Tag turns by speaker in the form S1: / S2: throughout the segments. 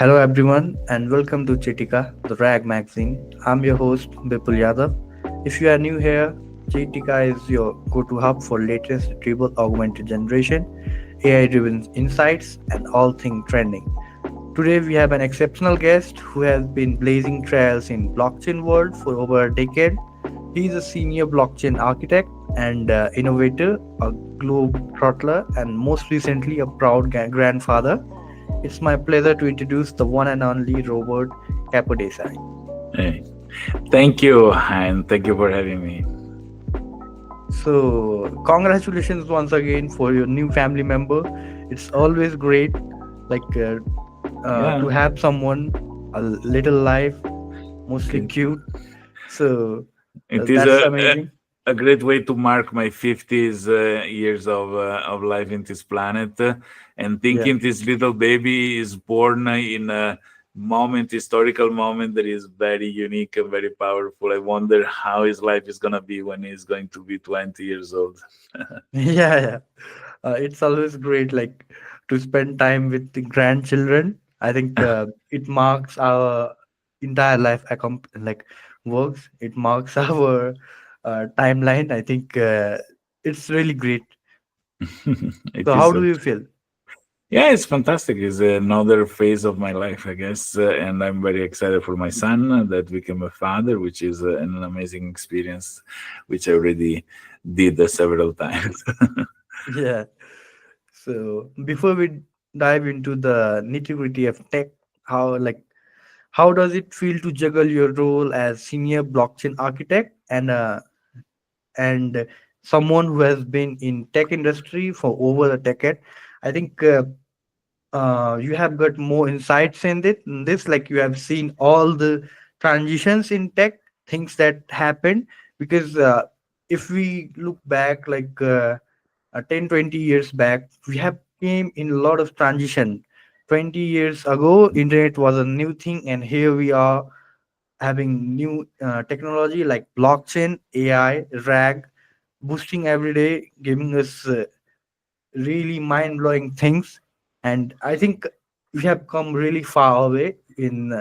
S1: Hello everyone and welcome to Chitika, the RAG magazine. I'm your host Bipul Yadav. If you are new here, Chitika is your go-to hub for latest retrieval-augmented generation, AI-driven insights, and all things trending. Today we have an exceptional guest who has been blazing trails in blockchain world for over a decade. He is a senior blockchain architect and innovator, a globe trottler, and most recently a proud grandfather. It's my pleasure to introduce the one and only Robert Capodeci.
S2: Hey, thank you, and thank you for having me.
S1: So, congratulations once again for your new family member. It's always great, like to
S2: Yeah,
S1: have someone a little life, mostly
S2: it,
S1: cute. So
S2: it is
S1: that's amazing.
S2: a great way to mark my 50s years of life in this planet. And
S1: Yeah,
S2: thinking this little baby is born in a historical moment that is very unique and very powerful. I wonder how his life is going to be when he's going to be 20 years old.
S1: yeah, yeah. It's always great, like to spend time with the grandchildren. I think it marks our entire life like works. It marks our timeline. I think it's really great.
S2: It
S1: So
S2: is.
S1: how do you feel?
S2: Yeah, it's fantastic. It's another phase of my life, I guess, and I'm very excited for my son that became a father, which is an amazing experience, which I already did several times.
S1: Yeah. So before we dive into the nitty-gritty of tech, how like how does it feel to juggle your role as senior blockchain architect and someone who has been in tech industry for over a decade? I think you have got more insights in this, like you have seen all the transitions in tech, things that happened. Because if we look back, like 10 20 years back, we have came in a lot of transition. 20 years ago internet was a new thing, and here we are having new technology like blockchain, AI, rag, boosting every day, giving us really mind-blowing things. And I think we have come really far away in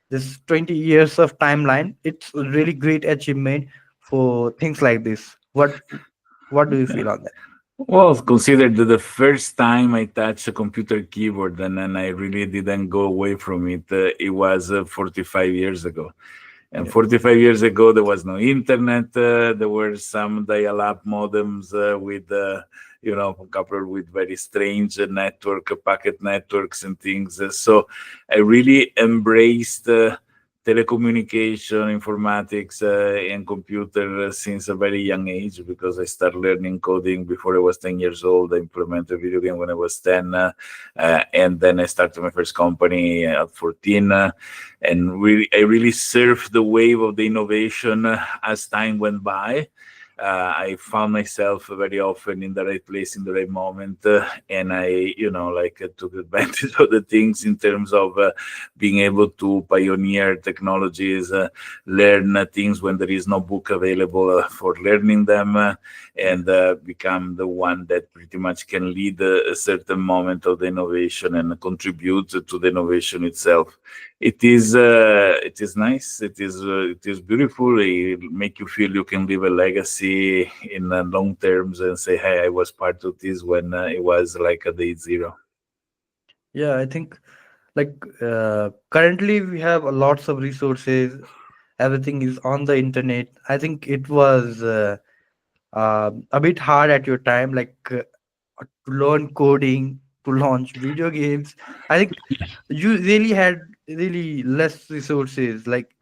S1: this 20 years of timeline. It's a really great achievement for things like this. What do you feel on that?
S2: Well, consider that the first time I touched a computer keyboard and then I really didn't go away from it, it was 45 years ago. And
S1: Yeah,
S2: 45 years ago, there was no internet. There were some dial-up modems coupled with very strange network, packet networks and things. So I really embraced telecommunication, informatics, and computer since a very young age because I started learning coding before I was 10 years old. I implemented video game when I was 10, and then I started my first company at 14. And really, I really surfed the wave of the innovation as time went by. I found myself very often in the right place in the right moment, and I took advantage of the things in terms of being able to pioneer technologies, learn things when there is no book available for learning them, and become the one that pretty much can lead a certain moment of the innovation and contribute to the innovation itself. It is nice. It is beautiful. It make you feel you can leave a legacy in long terms and say, "Hey, I was part of this when it was like a day zero."
S1: yeah. I think like currently we have lots of resources. Everything is on the internet. I think it was a bit hard at your time, like to learn coding, to launch video games. I think you really had really less resources. Like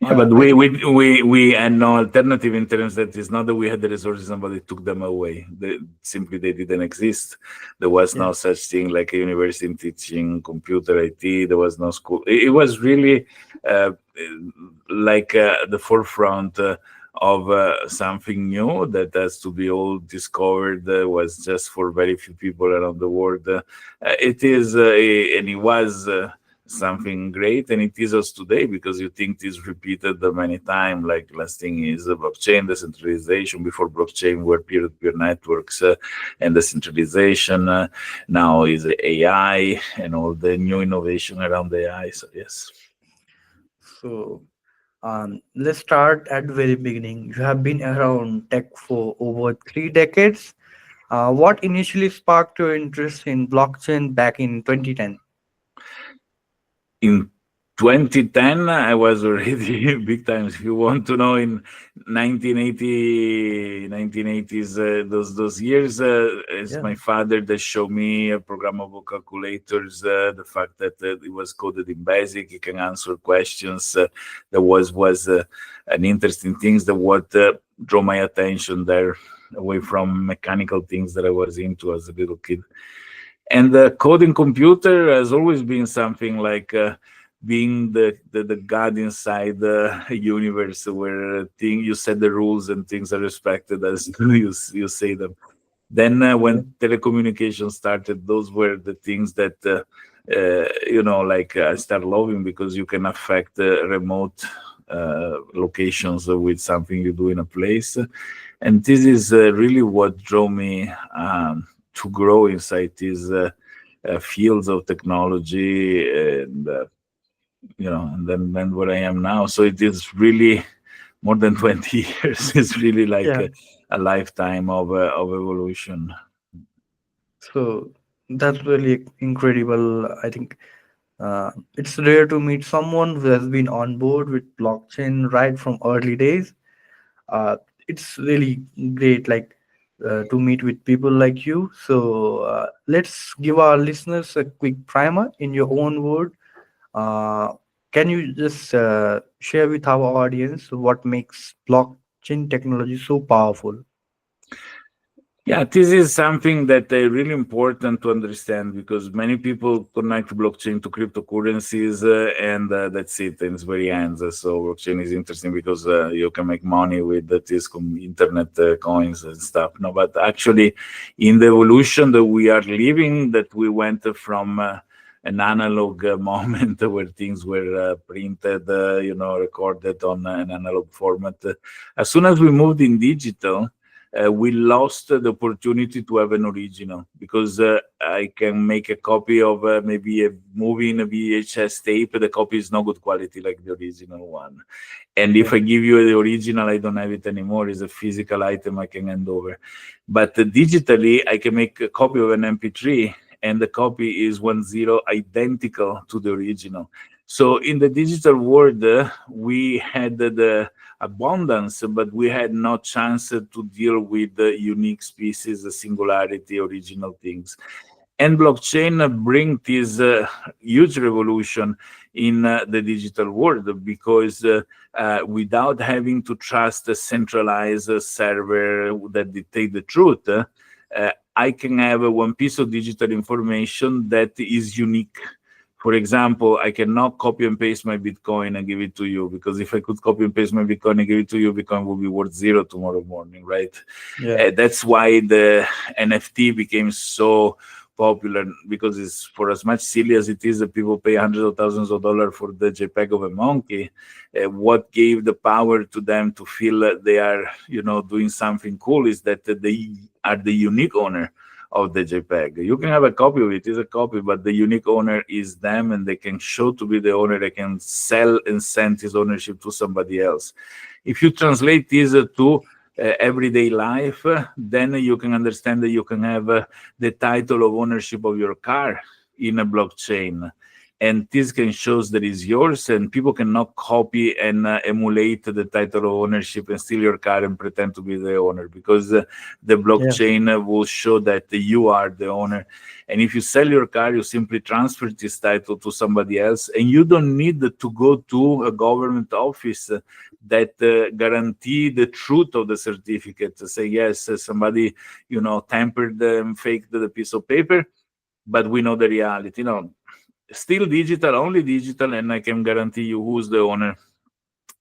S2: Yeah, but
S1: I think
S2: we had no alternative in terms that it's not that we had the resources, somebody took them away. Simply they didn't exist. There was
S1: yeah,
S2: no such thing like a university teaching computer IT. There was no school. It was really uh, the forefront of something new that has to be all discovered. Was just for very few people around the world. It is, and it was. something great, and it is us today because you think it is repeated many times. Like last thing is blockchain decentralization. Before blockchain were peer-to-peer networks and decentralization. Now is AI and all the new innovation around AI. So yes.
S1: So let's start at the very beginning. You have been around tech for over 3 decades. What initially sparked your interest in blockchain back in 2010?
S2: In 2010, I was already big time. If you want to know, in 1980, 1980s, those years, it's
S1: Yeah,
S2: my father that showed me programmable calculators. The fact that it was coded in BASIC, you can answer questions. That was an interesting things that what drew my attention there, away from mechanical things that I was into as a little kid. And the coding computer has always been something like being the god inside the universe, where you set the rules and things are respected as you say them. Then
S1: yeah,
S2: when telecommunications started, those were the things that like I started loving, because you can affect remote locations with something you do in a place. And this is really what drove me to grow inside these fields of technology, and and then where I am now. So it is really more than 20 years. It's really like
S1: yeah.
S2: a lifetime of evolution.
S1: So that's really incredible. I think it's rare to meet someone who has been on board with blockchain right from early days. uh, it's really great, like to meet with people like you. So let's give our listeners a quick primer in your own word. uh, can you just share with our audience what makes blockchain technology so powerful?
S2: Yeah, this is something that really important to understand, because many people connect blockchain to cryptocurrencies, and that's it, and it's very ends. So blockchain is interesting because you can make money with this internet coins and stuff. No, but actually, in the evolution that we are living, that we went from an analog moment where things were printed, recorded on an analog format. As soon as we moved in digital, we lost the opportunity to have an original, because I can make a copy of maybe a movie in a VHS tape. The copy is not good quality like the original one. And
S1: Yeah,
S2: if I give you the original, I don't have it anymore. It's a physical item I can hand over. But digitally, I can make a copy of an MP3, and the copy is 1 0 identical to the original. So in the digital world, we had the abundance, but we had no chance to deal with the unique species, the singularity, original things. And blockchain bring this huge revolution in the digital world, because without having to trust a centralized server that dictate the truth, I can have one piece of digital information that is unique. For example, I cannot copy and paste my Bitcoin and give it to you, because if I could copy and paste my Bitcoin and give it to you, Bitcoin will be worth 0 tomorrow morning, right?
S1: yeah,
S2: That's why the NFT became so popular, because it's, for as much silly as it is that people pay hundreds of thousands of dollars for the JPEG of a monkey, what gave the power to them to feel that they are, doing something cool, is that they are the unique owner of the JPEG. You can have a copy of it, it's a copy, but the unique owner is them, and they can show to be the owner. They can sell and send his ownership to somebody else. If you translate this to everyday life, then you can understand that you can have the title of ownership of your car in a blockchain, and this can shows that is yours, and people cannot copy and emulate the title of ownership and steal your car and pretend to be the owner, because the
S1: yeah,
S2: blockchain will show that you are the owner. And if you sell your car, you simply transfer this title to somebody else, and you don't need to go to a government office that guarantee the truth of the certificate, to say yes, somebody tampered and faked the piece of paper, but we know the reality. Still digital, only digital, and I can guarantee you who's the owner.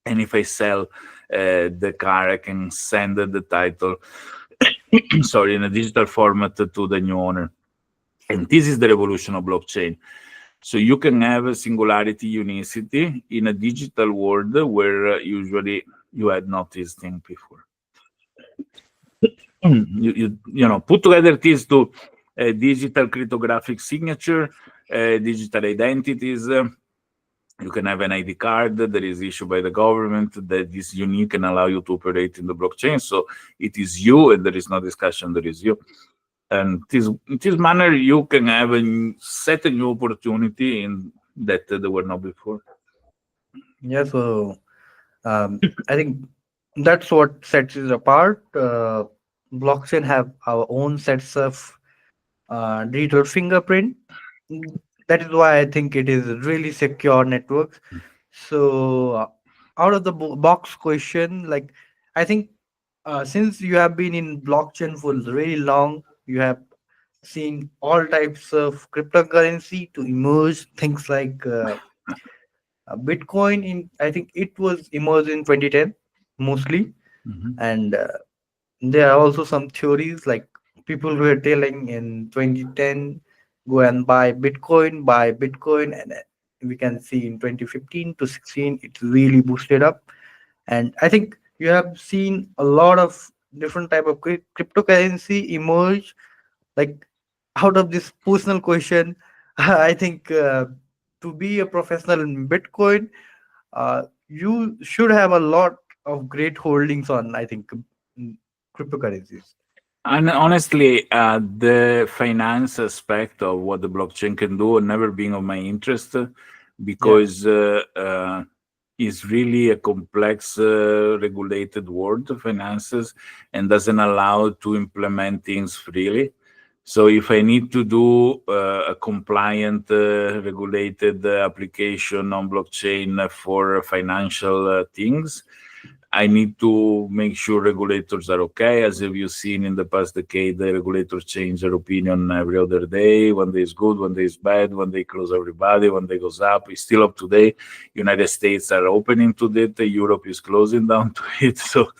S2: And if I sell the car, I can send the title sorry, in a digital format to the new owner. And this is the revolution of blockchain. So you can have a singularity, unicity in a digital world where usually you had not this thing before. Put together these two, digital cryptographic signature, digital identities. You can have an ID card that is issued by the government that is unique and allow you to operate in the blockchain. So it is you, and there is no discussion. There is you, and in this manner you can have set a new opportunity in that there were not before.
S1: Yeah, so I think that's what sets it apart. Blockchain have our own sets of digital fingerprint. Mm, That is why I think it is really secure networks. So, out of the box question, like I think since you have been in blockchain for really long, you have seen all types of cryptocurrency to emerge. Things like Bitcoin. In I think it was emerged in 2010 mostly,
S2: Mhm.
S1: and there are also some theories like people were telling in 2010 go and buy Bitcoin, and we can see in 2015 to 16 it really boosted up. And I think you have seen a lot of different type of cryptocurrency emerge. Like out of this personal question, I think to be a professional in Bitcoin, you should have a lot of great holdings on, I think, cryptocurrencies.
S2: And honestly, the finance aspect of what the blockchain can do never been of my interest,
S1: Yeah.
S2: because it's really a complex, regulated world of finances, and doesn't allow to implement things freely. So if I need to do a compliant, regulated application on blockchain for financial things, I need to make sure regulators are okay. As have you seen in the past decade, the regulators change their opinion every other day. One day is good, one day is bad, one day close everybody, one day goes up. It's still up today. United States are opening to it. Europe is closing down to it. So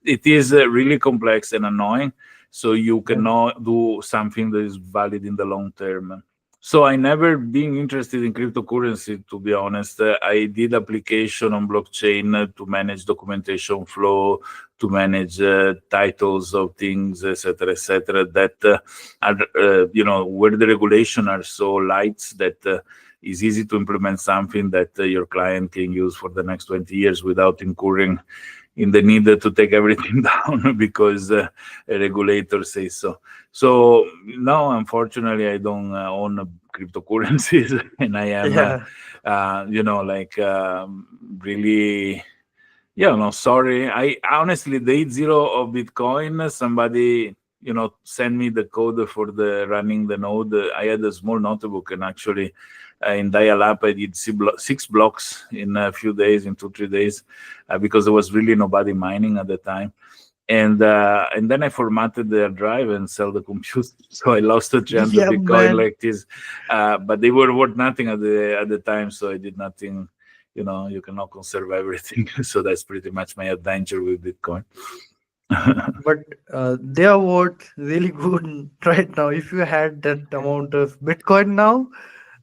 S2: it is really complex and annoying. So you
S1: Yeah.
S2: cannot do something that is valid in the long term. So I never been interested in cryptocurrency, to be honest. I did application on blockchain to manage documentation flow, to manage titles of things, etc., that are, where the regulation are so light that it's easy to implement something that your client can use for the next 20 years without incurring in the need to take everything down because a regulator says so. So no, unfortunately, I don't own cryptocurrencies, and I am,
S1: Yeah.
S2: like really. Yeah, no, sorry. I honestly, day zero of Bitcoin, somebody, sent me the code for the running the node. I had a small notebook, and actually, in dial-up, I did 6 blocks in a few days, in 2 3 days, because there was really nobody mining at the time. And then I formatted the drive and sell the computer, so I lost 300
S1: Yeah,
S2: Bitcoin
S1: man.
S2: like this. But they were worth nothing at the time, so I did nothing. You cannot conserve everything. So that's pretty much my adventure with Bitcoin.
S1: But they are worth really good right now. If you had that amount of Bitcoin now,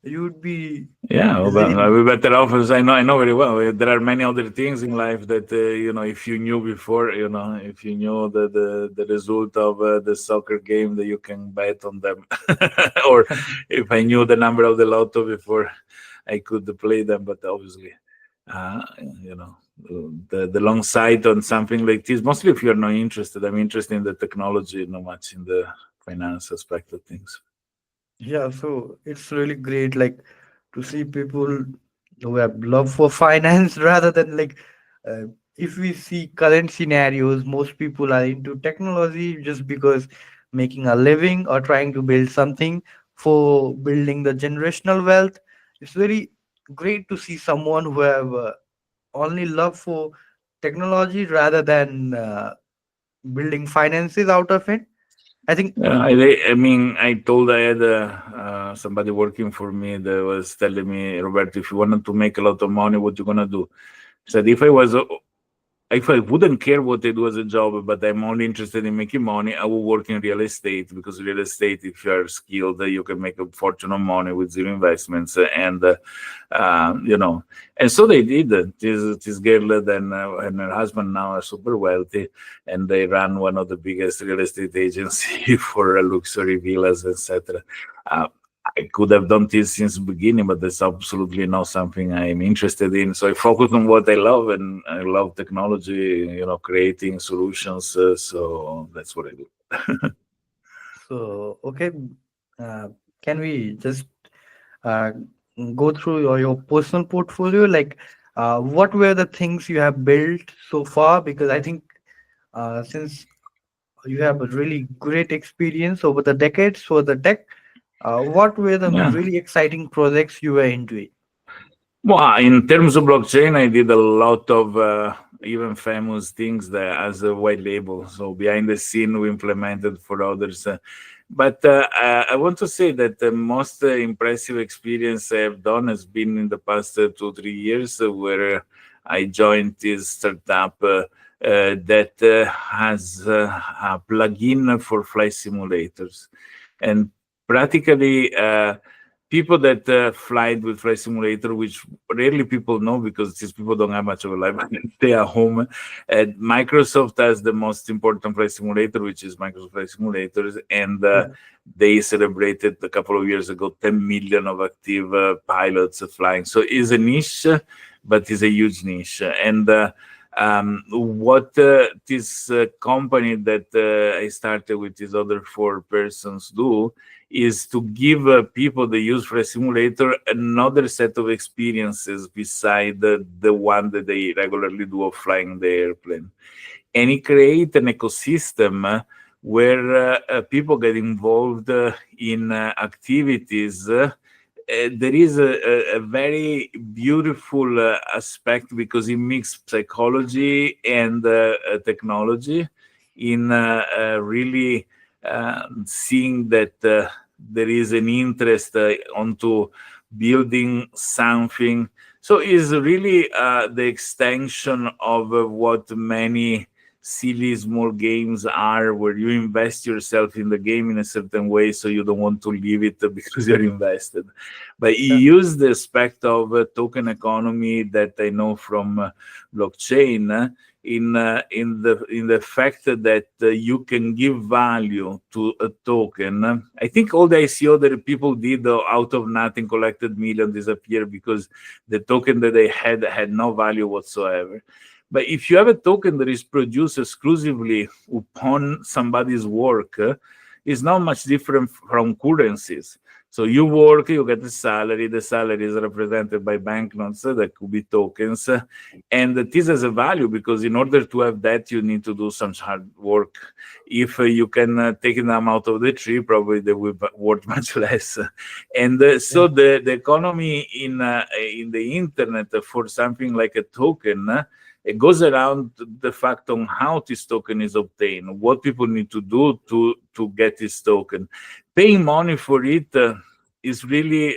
S1: you would be
S2: Yeah, well,
S1: easily.
S2: we better off, as I know very well. There are many other things in life that, if you knew before, if you knew the result of the soccer game, that you can bet on them. Or if I knew the number of the lotto before, I could play them. But obviously, uh, you know, the long sight on something like this, mostly if you're not interested. I'm interested in the technology, not much in the finance aspect of things.
S1: Yeah, so it's really great, like to see people who have love for finance rather than like uh, if we see current scenarios, most people are into technology just because making a living or trying to build something for building the generational wealth. It's very great to see someone who have only love for technology rather than building finances out of it. I think.
S2: I mean, I told I had somebody working for me that was telling me, Roberto, if you wanted to make a lot of money, what you gonna do? I said, if I was if I wouldn't care what I do as a job, but I'm only interested in making money, I would work in real estate, because real estate, if you are skilled, you can make a fortune of money with zero investments, you know. And so they did. This girl and her husband now are super wealthy, and they run one of the biggest real estate agency for luxury villas, etc. I could have done this since the beginning, but that's absolutely not something I'm interested in. So I focus on what I love, and I love technology, creating solutions. So that's what I do.
S1: So, okay, uh, can we just uh, go through your personal portfolio? Like, what were the things you have built so far? Because I think since you have a really great experience over the decades for the tech, what were the
S2: Yeah.
S1: really exciting projects you were into it?
S2: Well, in terms of blockchain, I did a lot of even famous things there as a white label. So behind the scene, we implemented for others. But I want to say that the most impressive experience I have done has been in the past 2 3 years, where I joined this startup that has a plugin for flight simulators, and practically. People that fly with flight simulator, which rarely people know because these people don't have much of a life, stay at home. And Microsoft has the most important flight simulator, which is Microsoft Flight Simulators, and
S1: Yeah.
S2: they celebrated a couple of years ago 10 million of active pilots flying. So it's a niche, but it's a huge niche. And what this company that I started with these other four persons do is to give people that use Flight Simulator another set of experiences beside the one that they regularly do of flying the airplane. And it creates an ecosystem where people get involved in activities. There is a very beautiful aspect because it mixes psychology and technology in really seeing that there is an interest onto building something. So it's really the extension of what many silly small games are, where you invest yourself in the game in a certain way, so you don't want to leave it because you're invested. But you
S1: Yeah.
S2: use the aspect of token economy that I know from blockchain, in the fact that you can give value to a token. I think all the ICO that people did out of nothing, collected million, disappeared because the token that they had no value whatsoever. But if you have a token that is produced exclusively upon somebody's work, it's not much different from currencies. So you work, you get a salary. The salary is represented by banknotes that could be tokens, and this has a value because in order to have that, you need to do some hard work. If you can take them out of the tree, probably they will be worth much less. And
S1: Yeah.
S2: so the economy in the internet for something like a token. It goes around the fact on how this token is obtained, what people need to do to get this token. Paying money for it is really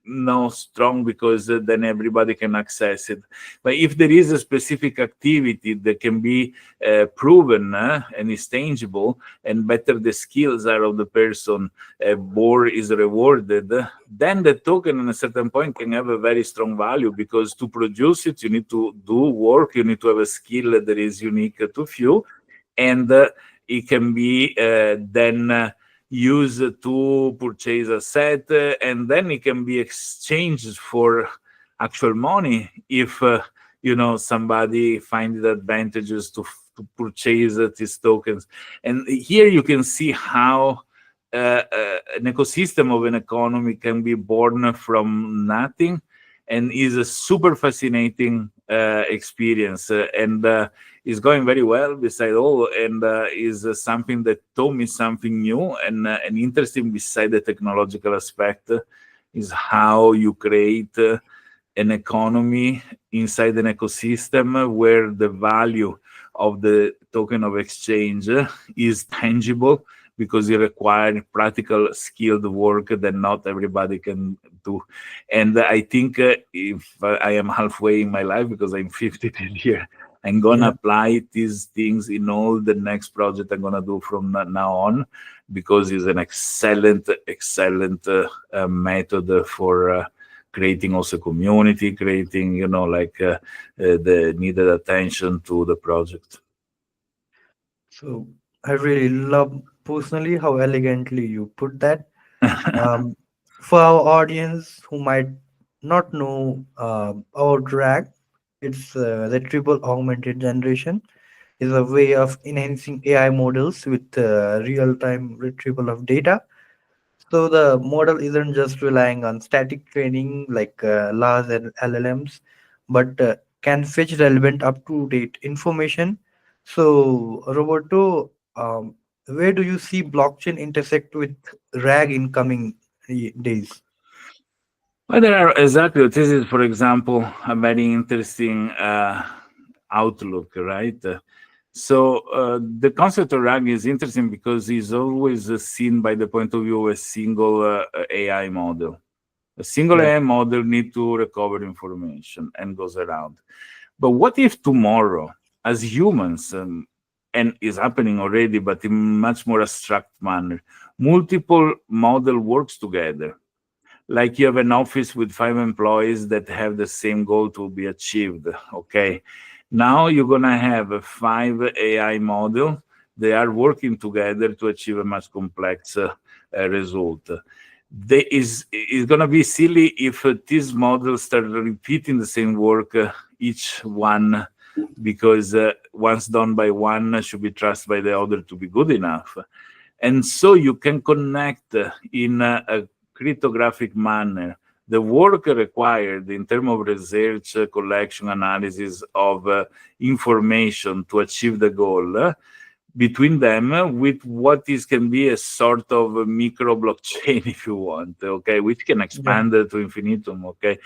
S2: no strong because then everybody can access it. But if there is a specific activity that can be proven and is tangible, and better the skills are of the person, more is rewarded, then the token at a certain point can have a very strong value, because to produce it, you need to do work, you need to have a skill that is unique to few, and it can be then used to purchase a set, and then it can be exchanged for actual money if somebody finds it advantageous to purchase these tokens. And here you can see how an ecosystem of an economy can be born from nothing, and is a super fascinating experience, and is going very well beside all, and is something that taught me something new and interesting beside the technological aspect, is how you create an economy inside an ecosystem where the value of the token of exchange is tangible, because it requires practical skilled work that not everybody can do. And I think if I am halfway in my life, because I'm 50 this year, I'm gonna
S1: Yeah.
S2: apply these things in all the next project I'm gonna do from now on, because it's an excellent method for creating also community, creating, the needed attention to the project.
S1: So I really love personally how elegantly you put that. Um, for our audience who might not know about RAG, it's retrieval augmented generation is a way of enhancing AI models with real-time retrieval of data. So the model isn't just relying on static training like large LLMs, but can fetch relevant up-to-date information. So Roberto, where do you see blockchain intersect with RAG in coming days?
S2: Well, there are exactly. This is, for example, a very interesting outlook, right? The concept of RAG is interesting because it's always seen by the point of view of a single AI model. A single
S1: Yeah,
S2: AI model need to recover information and goes around. But what if tomorrow, as humans, and is happening already, but in much more abstract manner, multiple model works together? Like you have an office with 5 employees that have the same goal to be achieved. Okay, now you're gonna have a 5 AI model. They are working together to achieve a much complex result. They is gonna be silly if these models start repeating the same work, each one, because once done by one should be trusted by the other to be good enough. And so you can connect in a cryptographic manner the work required in terms of research, collection, analysis of information to achieve the goal, between them, with what is can be a sort of a micro blockchain, if you want, okay, which can
S1: yeah,
S2: expand to infinitum. Okay,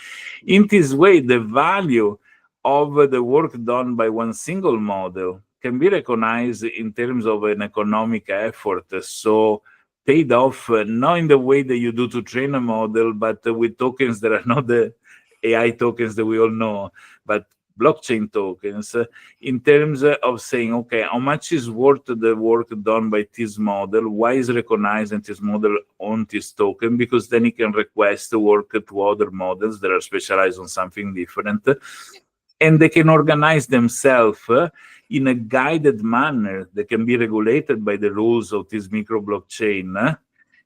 S2: in this way, the value of the work done by one single model can be recognized in terms of an economic effort. So paid off, not in the way that you do to train a model, but with tokens that are not the AI tokens that we all know, but blockchain tokens, in terms of saying, okay, how much is worth the work done by this model? Why is recognizing this model on this token? Because then it can request the work to other models that are specialized on something different, and they can organize themselves in a guided manner that can be regulated by the rules of this micro blockchain,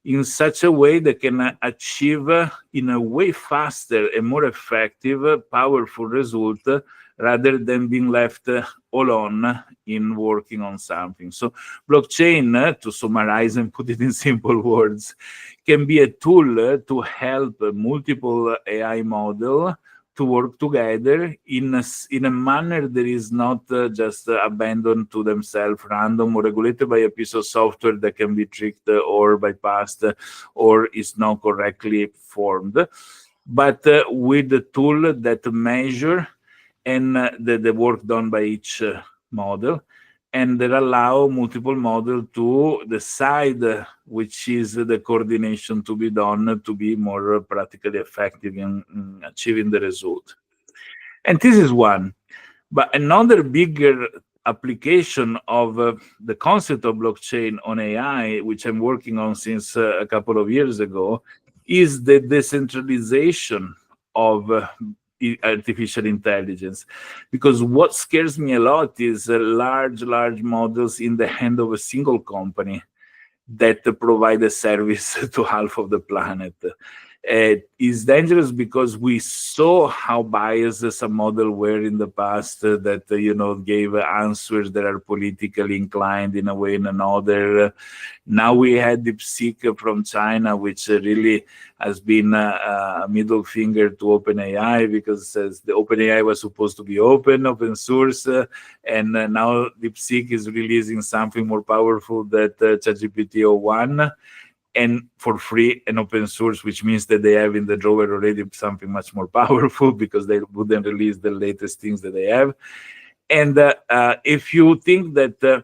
S2: in such a way that can achieve in a way faster and more effective, powerful result, rather than being left alone in working on something. So blockchain, to summarize and put it in simple words, can be a tool to help multiple AI model to work together in a manner that is not just abandoned to themselves, random, or regulated by a piece of software that can be tricked or bypassed or is not correctly formed, but with the tool that measure and the work done by each model, and that allow multiple models to decide which is the coordination to be done to be more practically effective in achieving the result. And this is one. But another bigger application of the concept of blockchain on AI, which I'm working on since a couple of years ago, is the decentralization of artificial intelligence. Because what scares me a lot is large models in the hand of a single company that provide a service to half of the planet. Is dangerous because we saw how biased some model were in the past, that gave answers that are politically inclined in a way and another. Now we had DeepSeek from China, which really has been a middle finger to OpenAI, because as the OpenAI was supposed to be open source, and now DeepSeek is releasing something more powerful that ChatGPT o1, and for free and open source, which means that they have in the drawer already something much more powerful, because they wouldn't release the latest things that they have. And if you think that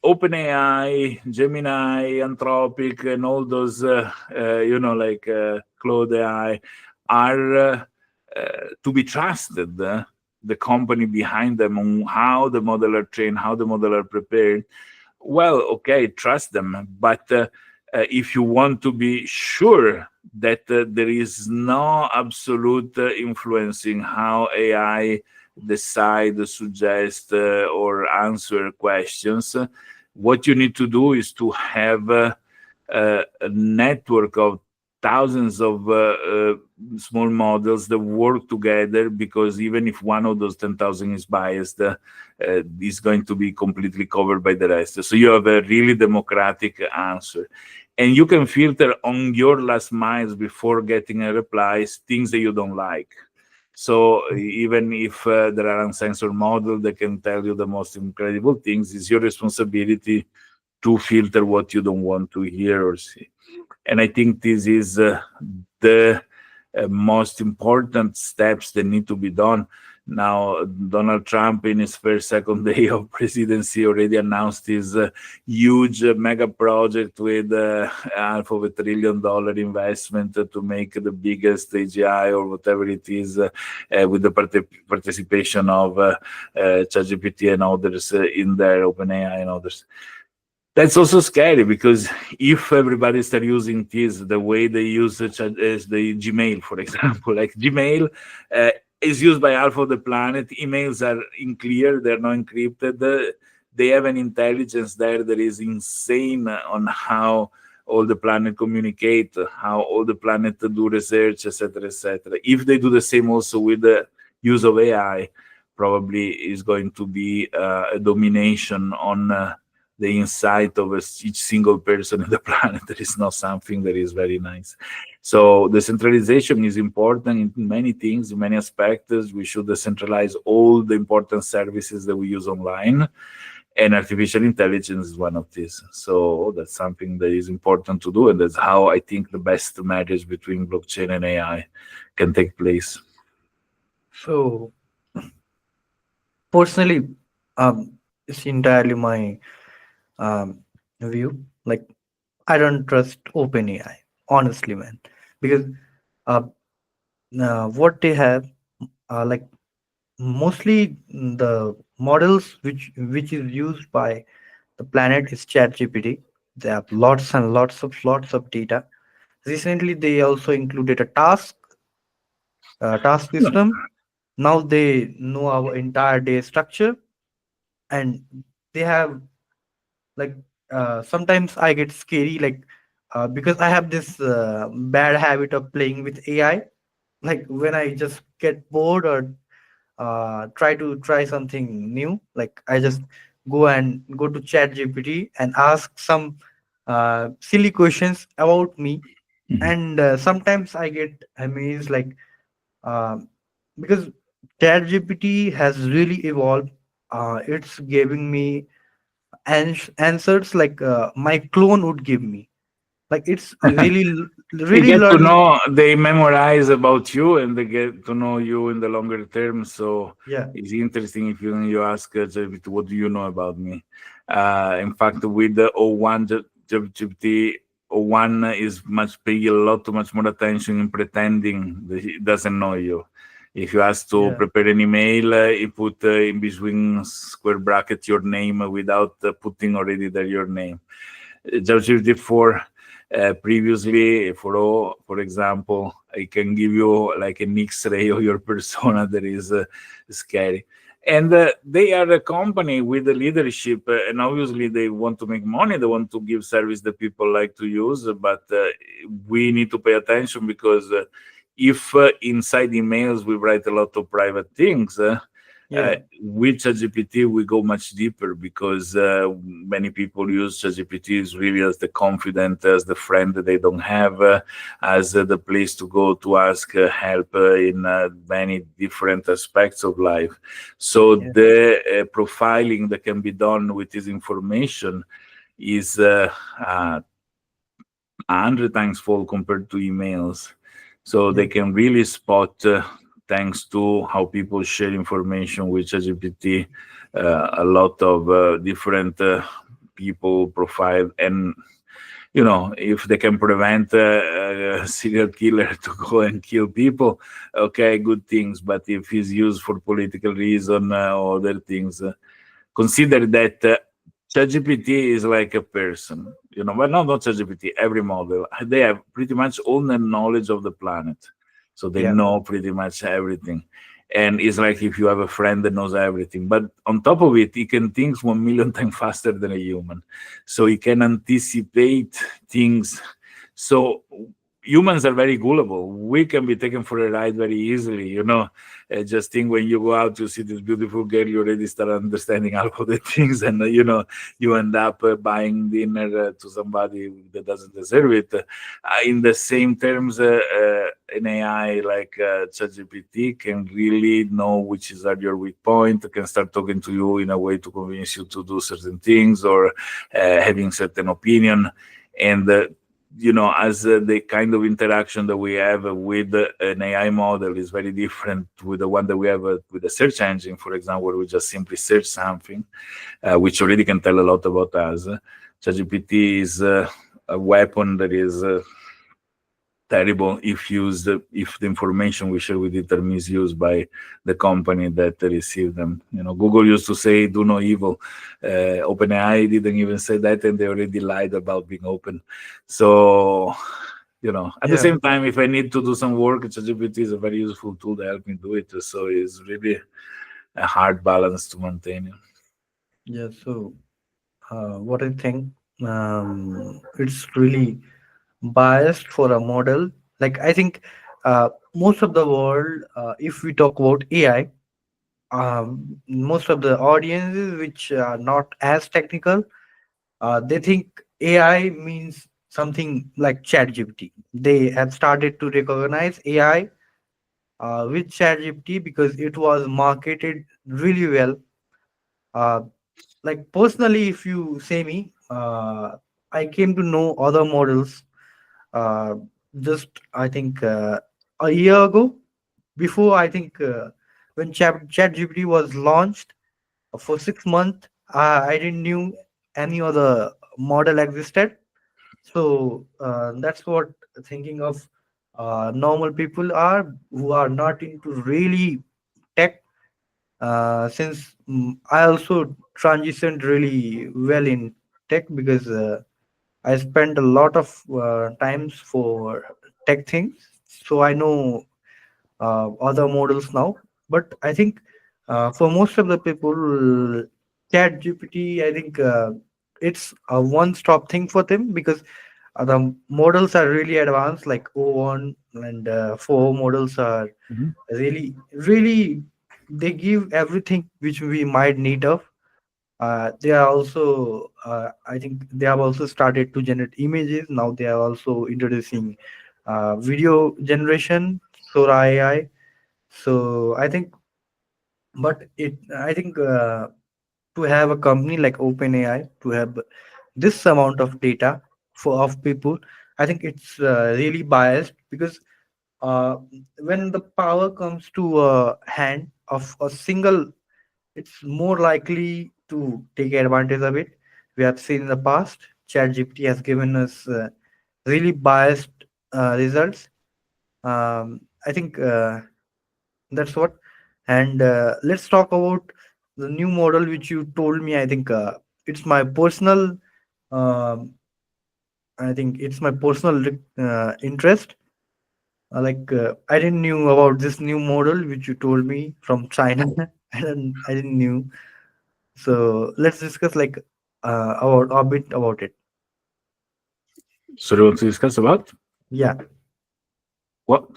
S2: OpenAI, Gemini, Anthropic, and all those, Claude AI are to be trusted, the company behind them on how the model are trained, how the model are prepared, well, okay, trust them. But if you want to be sure that there is no absolute influencing how AI decide, suggest, or answer questions, what you need to do is to have a network of thousands of small models that work together, because even if one of those 10,000 is biased, is going to be completely covered by the rest. So you have a really democratic answer. And you can filter on your last miles before getting a reply things that you don't like. So even if there are uncensored models that can tell you the most incredible things, it's your responsibility to filter what you don't want to hear or see. And I think this is the most important steps that need to be done. Now, Donald Trump, in his first, second day of presidency, already announced his huge mega project with half of $1 trillion investment to make the biggest AGI or whatever it is, with the participation of ChatGPT and others in there, OpenAI and others. That's also scary, because if everybody start using this the way they use the Gmail, for example, like Gmail is used by half of the planet. Emails are unclear; they're not encrypted. They have an intelligence there that is insane on how all the planet communicate, how all the planet do research, etc., etc. If they do the same also with the use of AI, probably is going to be a domination on the insight of each single person in the planet. That is not something that is very nice. So decentralization is important in many things, in many aspects. We should decentralize all the important services that we use online, and artificial intelligence is one of these. So that's something that is important to do, and that's how I think the best marriage between blockchain and AI can take place.
S1: So personally, it's entirely my view. Like, I don't trust OpenAI, honestly, man, because uh, what they have, like mostly the models which is used by the planet is ChatGPT. They have lots of data. Recently, they also included a task system. Now they know our entire day structure, and they have, like, sometimes I get scary, like, because I have this bad habit of playing with AI. Like, when I just get bored or try something new, like, I just go to chat gpt and ask some silly questions about me.
S2: Mhm.
S1: And sometimes I get amazed, like, um, because chat gpt has really evolved. It's giving me answers like my clone would give me. Like, it's
S2: They
S1: really
S2: get to
S1: learning.
S2: know, they memorize about you, and they get to know you in the longer term. So
S1: Yeah,
S2: it's interesting if you ask ChatGPT, what do you know about me? In fact, with the O1, ChatGPT O1 is much pay a lot too much more attention in pretending that he doesn't know you. If you ask to
S1: yeah,
S2: prepare an email, you put in between square bracket your name without putting already there your name. JavaScript for previously for example, I can give you like an X-ray of your persona that is scary. And they are a company with a leadership, and obviously they want to make money. They want to give service that people like to use, but we need to pay attention, because if inside emails we write a lot of private things,
S1: yeah,
S2: with ChatGPT, we go much deeper, because many people use ChatGPT is really as the confidant, as the friend that they don't have, as the place to go to ask help in many different aspects of life. So
S1: yeah,
S2: the profiling that can be done with this information is 100 times fold compared to emails. So
S1: yeah,
S2: they can really spot, thanks to how people share information with ChatGPT, a lot of different people profile. And if they can prevent a serial killer to go and kill people, okay, good things. But if it's used for political reason or other things, consider that ChatGPT is like a person, but not ChatGPT, every model. They have pretty much all the knowledge of the planet. So they
S1: Yeah,
S2: know pretty much everything. And it's like if you have a friend that knows everything. But on top of it, he can think 1 million times faster than a human. So he can anticipate things. So humans are very gullible. We can be taken for a ride very easily. Just think when you go out, you see this beautiful girl, you already start understanding all of the things, and you end up buying dinner to somebody that doesn't deserve it. In the same terms, an AI like ChatGPT can really know which is at your weak point, can start talking to you in a way to convince you to do certain things or having certain opinion. And as the kind of interaction that we have with an AI model is very different with the one that we have with a search engine, for example, where we just simply search something, which already can tell a lot about us. ChatGPT is a weapon that is terrible if used, if the information we share with it are misused by the company that received them. Google used to say do no evil. OpenAI didn't even say that, and they already lied about being open. So at the
S1: yeah,
S2: same time, if I need to do some work, ChatGPT is a very useful tool to help me do it. So it's really a hard balance to maintain.
S1: yeah. So, what I think, it's really biased for a model. Like I think, most of the world, if we talk about AI, most of the audiences which are not as technical, they think AI means something like ChatGPT. They have started to recognize AI with ChatGPT because it was marketed really well. Uh, like personally, if you say me, I came to know other models uh, just I think a year ago. Before I think when ChatGPT was launched for 6 months, I didn't knew any other model existed. So that's what thinking of normal people are who are not into really tech. Since I also transitioned really well in tech because I spent a lot of times for tech things, so I know other models now. But I think for most of the people, Chat GPT, I think it's a one-stop thing for them because the models are really advanced, like O1 and 4 models are
S2: Mhm.
S1: really, they give everything which we might need of. They are also, I think, they have also started to generate images. Now they are also introducing video generation, Sora AI. So I think, I think to have a company like OpenAI to have this amount of data for of people, I think it's really biased because uh, when the power comes to a hand of a single, it's more likely to take advantage of it. We have seen in the past, ChatGPT has given us really biased results. I think that's what. And let's talk about the new model which you told me. I think it's my personal. Um I think it's my personal interest. I didn't knew about this new model which you told me from China. I didn't knew. So let's discuss about a bit about it.
S2: So, do you want to discuss about
S1: Yeah,
S2: what?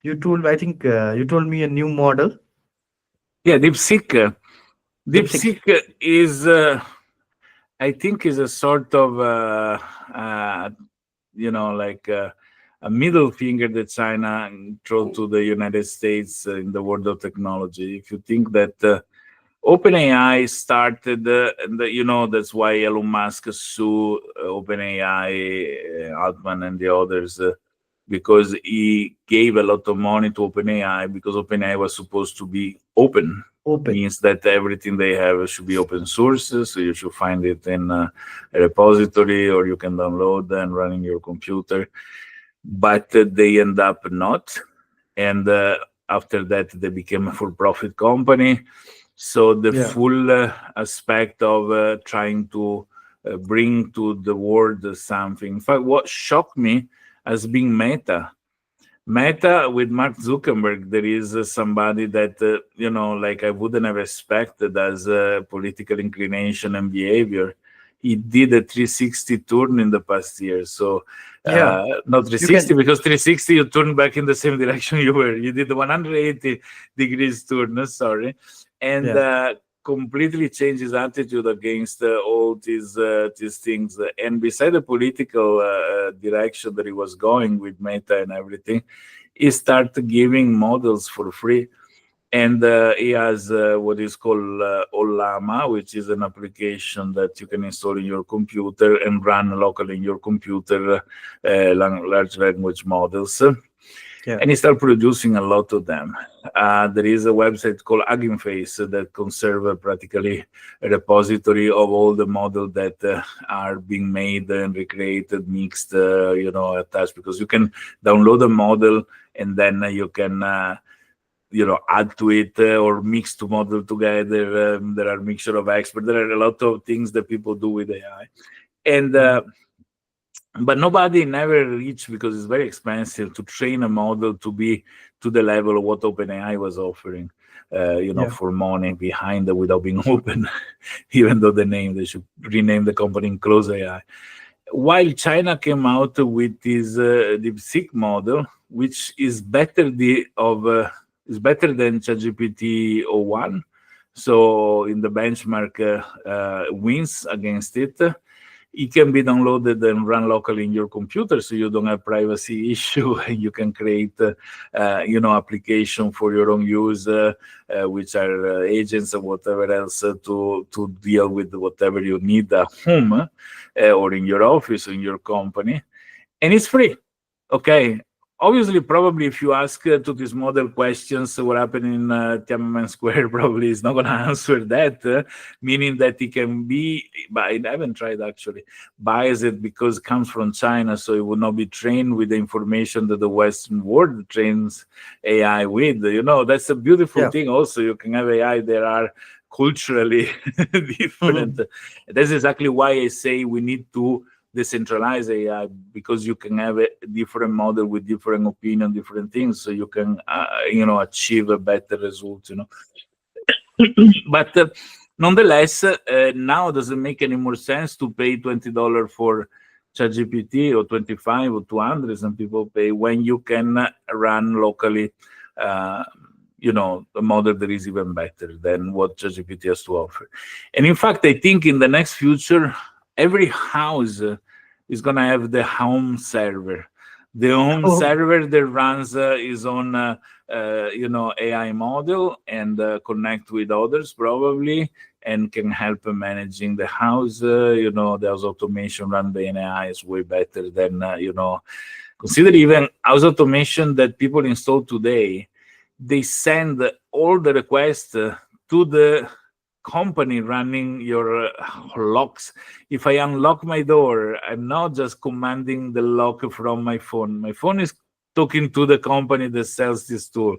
S1: I think you told me a new model,
S2: Yeah, DeepSeek.
S1: DeepSeek.
S2: DeepSeek is, I think, is a sort of, uh, like a middle finger that China throw to the United States in the world of technology. If you think that OpenAI started, and that's why Elon Musk sue OpenAI, Altman, and the others. because he gave a lot of money to OpenAI because OpenAI was supposed to be open.
S1: Open.
S2: Means that everything they have should be open source, so you should find it in a repository or you can download and run in your computer. But they end up not, and after that they became a for-profit company. So the
S1: Yeah.
S2: full aspect of trying to bring to the world something. In fact, what shocked me as being Meta with Mark Zuckerberg, there is somebody that, like I wouldn't have expected as a political inclination and behavior. He did a 360 turn in the past year. So,
S1: Yeah.
S2: not
S1: You
S2: 360,
S1: can.
S2: because 360 you turn back in the same direction you were. You did the 180 degrees turn, sorry. And
S1: Yeah.
S2: completely changed his attitude against all these things. And beside the political direction that he was going with Meta and everything, he started giving models for free. And he has what is called Olama, which is an application that you can install in your computer and run locally in your computer, large language models.
S1: Yeah.
S2: And he started producing a lot of them. There is a website called Hugging Face that conserve practically a repository of all the models that are being made and recreated, mixed, attached, because you can download a model and then you can add to it or mix two model together. There are mixture of experts. There are a lot of things that people do with AI, and but nobody never reached, because it's very expensive to train a model to be to the level of what OpenAI was offering.
S1: Yeah.
S2: For money behind it without being open, even though they should rename the company in Close AI. While China came out with this DeepSeek model, which is is better than ChatGPT o1, so in the benchmark wins against it. It can be downloaded and run locally in your computer, so you don't have privacy issue, and you can create, application for your own use, which are agents or whatever else to deal with whatever you need at home, or in your office or in your company, and it's free. Okay. Obviously, probably if you ask to this model questions, what happened in Tiananmen Square, probably is not going to answer that, meaning that it can be, but I haven't tried actually, biased because it comes from China, so it would not be trained with the information that the Western world trains AI with. That's a beautiful
S1: Yeah.
S2: thing also. You can have AI that are culturally different. That's exactly why I say we need to decentralize AI, because you can have a different model with different opinion, different things, so you can achieve a better result. But nonetheless, now doesn't make any more sense to pay $20 for ChatGPT or 25 or 200. Some people pay when you can run locally. A model that is even better than what ChatGPT has to offer. And in fact, I think in the next future, every house is going to have the home server. The home
S1: Oh,
S2: server that runs his own, AI model and connect with others probably, and can help managing the house. The house automation run by an AI is way better than, consider even house automation that people install today. They send all the requests to the company running your locks. If I unlock my door, I'm not just commanding the lock from my phone. My phone is talking to the company that sells this tool,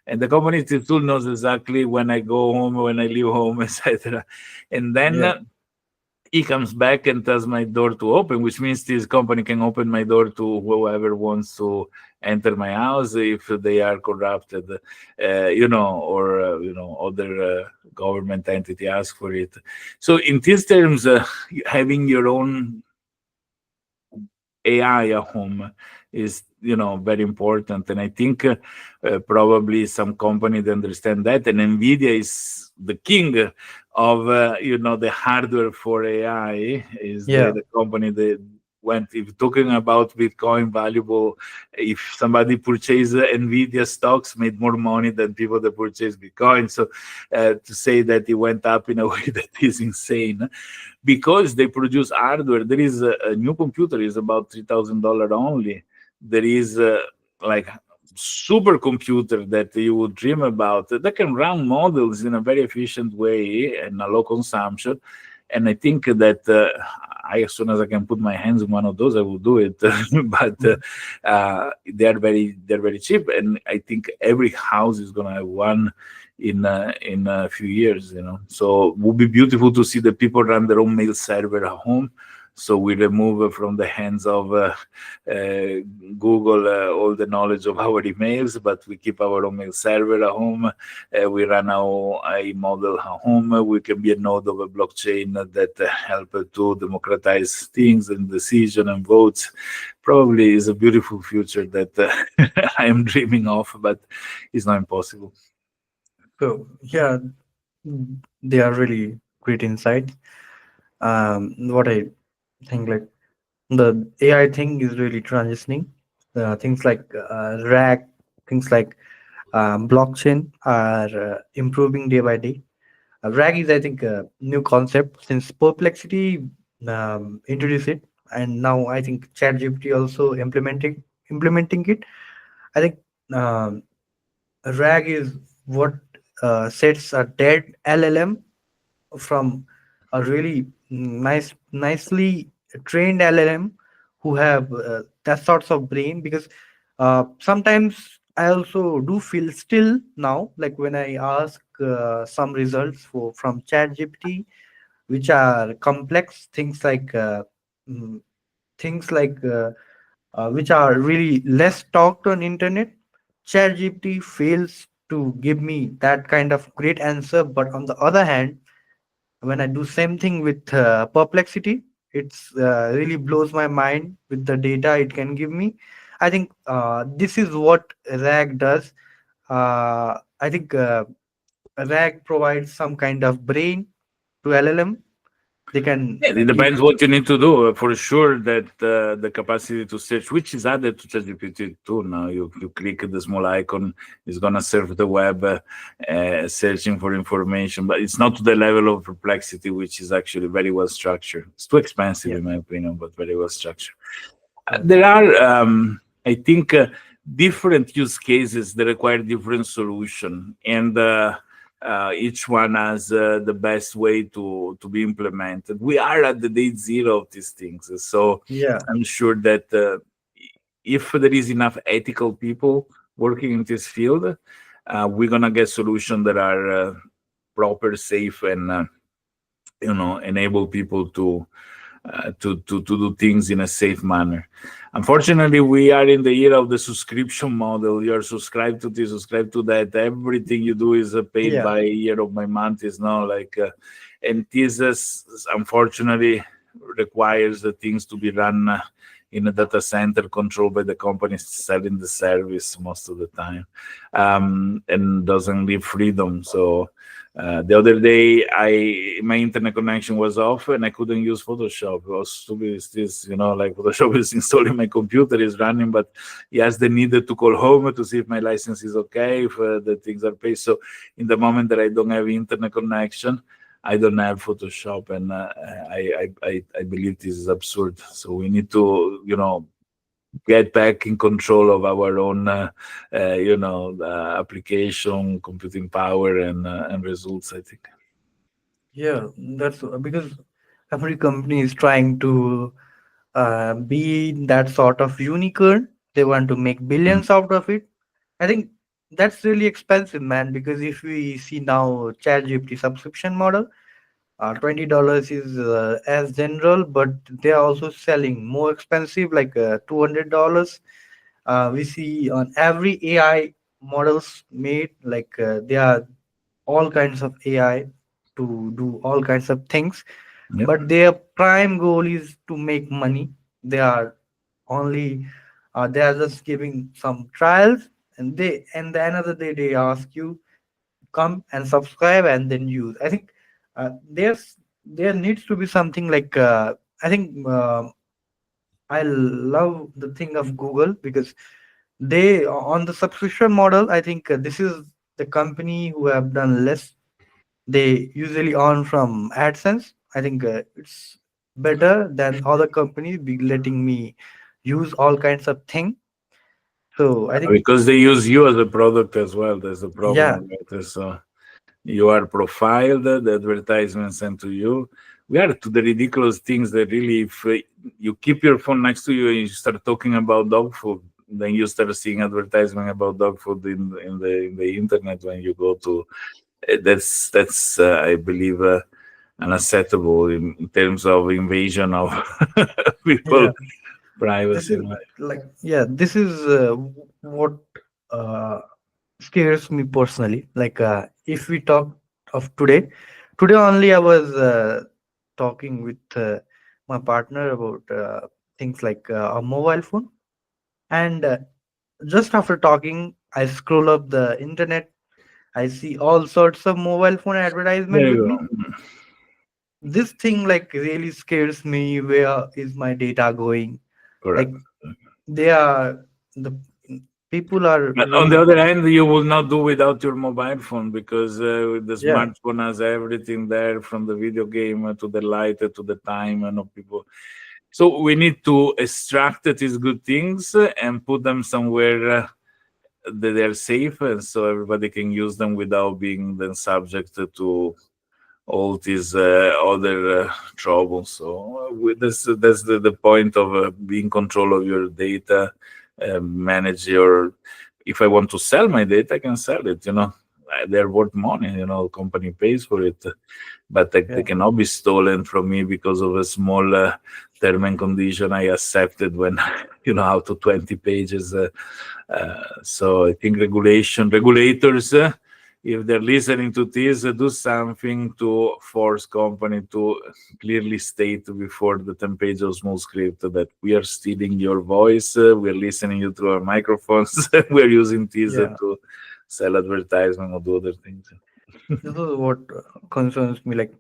S2: and the company this tool knows exactly when I go home, when I leave home, etc. And then
S1: yeah.
S2: he comes back and tells my door to open, which means this company can open my door to whoever wants to enter my house if they are corrupted, or other government entity ask for it. So in these terms, having your own AI at home is very important, and I think probably some company that understand that, and Nvidia is the king of the hardware for AI, is
S1: Yeah.
S2: the company that went, if talking about Bitcoin valuable, if somebody purchased Nvidia stocks, made more money than people that purchased Bitcoin. So to say that it went up in a way that is insane, because they produce hardware. There is a new computer is about $3,000 only. there is like supercomputer that you would dream about that can run models in a very efficient way and a low consumption. And I think that as soon as I can put my hands on one of those, I will do it. But they're very cheap, and I think every house is gonna have one in a few years. So it would be beautiful to see the people run their own mail server at home. So we remove from the hands of Google all the knowledge of our emails, but we keep our own mail server at home. We run our a model at home. We can be a node of a blockchain that help to democratize things and decision and votes. Probably is a beautiful future that I am dreaming of, but it's not impossible.
S1: So yeah, they are really great insights. What I think, like, the AI thing is really transitioning. Things like RAG, things like blockchain are improving day by day. RAG is, I think, a new concept since Perplexity introduced it, and now I think ChatGPT also implementing it. I think um, RAG is what sets a dead LLM from a really nicely trained LLM who have that sorts of brain, because sometimes I also do feel still now, like when I ask some results from ChatGPT, which are complex things like mm, things like which are really less talked on internet. ChatGPT fails to give me that kind of great answer, but on the other hand, when I do same thing with Perplexity, it's really blows my mind with the data it can give me. I think this is what RAG does. I think RAG provides some kind of brain to LLM. They can
S2: Yeah, it
S1: give.
S2: depends what you need to do. For sure, that the capacity to search, which is added to ChatGPT too. Now you click the small icon, it's gonna serve the web, searching for information, but it's not to the level of perplexity, which is actually very well structured. It's too expensive
S1: Yeah.
S2: in my opinion, but very well structured.
S1: Yeah.
S2: There are, I think, different use cases that require different solution, and each one has the best way to be implemented. We are at the day zero of these things, so
S1: Yeah.
S2: I'm sure that if there is enough ethical people working in this field, we're gonna get solutions that are proper, safe, and enable people to do things in a safe manner. Unfortunately, we are in the era of the subscription model. You're subscribed to this, subscribed to that. Everything you do is paid
S1: Yeah.
S2: by year of my month. Is now like, and this is, unfortunately requires the things to be run in a data center controlled by the companies selling the service most of the time, and doesn't leave freedom. So the other day, I my internet connection was off and I couldn't use Photoshop. It was stupid. Is this, like Photoshop is installed in my computer, is running, but yes, they needed to call home to see if my license is okay, if the things are paid. So in the moment that I don't have internet connection, I don't have Photoshop, and I believe this is absurd. So we need to, get back in control of our own, application, computing power, and results. I think.
S1: Yeah. That's because every company is trying to be that sort of unicorn. They want to make
S2: Mm.
S1: billions out of it. I think that's really expensive, man. Because if we see now ChatGPT subscription model, $20 is as general, but they are also selling more expensive, like $200. We see on every AI models made, like there are all kinds of AI to do all kinds of things,
S2: Yep.
S1: but their prime goal is to make money. They are only they are just giving some trials, and the another day they ask you come and subscribe and then use. I think there needs to be something like I think I love the thing of Google, because they on the subscription model, I think this is the company who have done less. They usually earn from AdSense. I think it's better than other companies be letting me use all kinds of thing. So I think,
S2: Because they use you as a product as well. There's a
S1: yeah,
S2: problem, right? So you are profiled, the advertisement sent to you. We are to the ridiculous things that really, if you keep your phone next to you and you start talking about dog food, then you start seeing advertisement about dog food in the internet when you go to. That's I believe unacceptable in terms of invasion of people
S1: yeah, this
S2: privacy.
S1: is
S2: Right?
S1: like, yeah, this is what uh, scares me personally. Like, if we talk of today only, I was talking with my partner about things like a mobile phone, and just after talking, I scroll up the internet. I see all sorts of mobile phone advertisement
S2: There you
S1: with me.
S2: go.
S1: This thing like really scares me. Where is my data going?
S2: Correct.
S1: Like, they are the people are
S2: But on the
S1: really,
S2: other hand, you will not do without your mobile phone because the
S1: yeah,
S2: smartphone has everything there from the video game to the light to the time and of people. So we need to extract these good things and put them somewhere that they're safe, and so everybody can use them without being then subject to all these other troubles. So that's the point of being control of your data, manage your. If I want to sell my data, I can sell it. They're worth money. Company pays for it, but they
S1: yeah,
S2: cannot be stolen from me because of a small term and condition I accepted when out to 20 pages. So I think regulators, if they're listening to this, do something to force company to clearly state before the 10 page of small script that we are stealing your voice, we're listening you through our microphones, we're using this
S1: yeah.
S2: to sell advertisement or do other things.
S1: This is what concerns me. Like,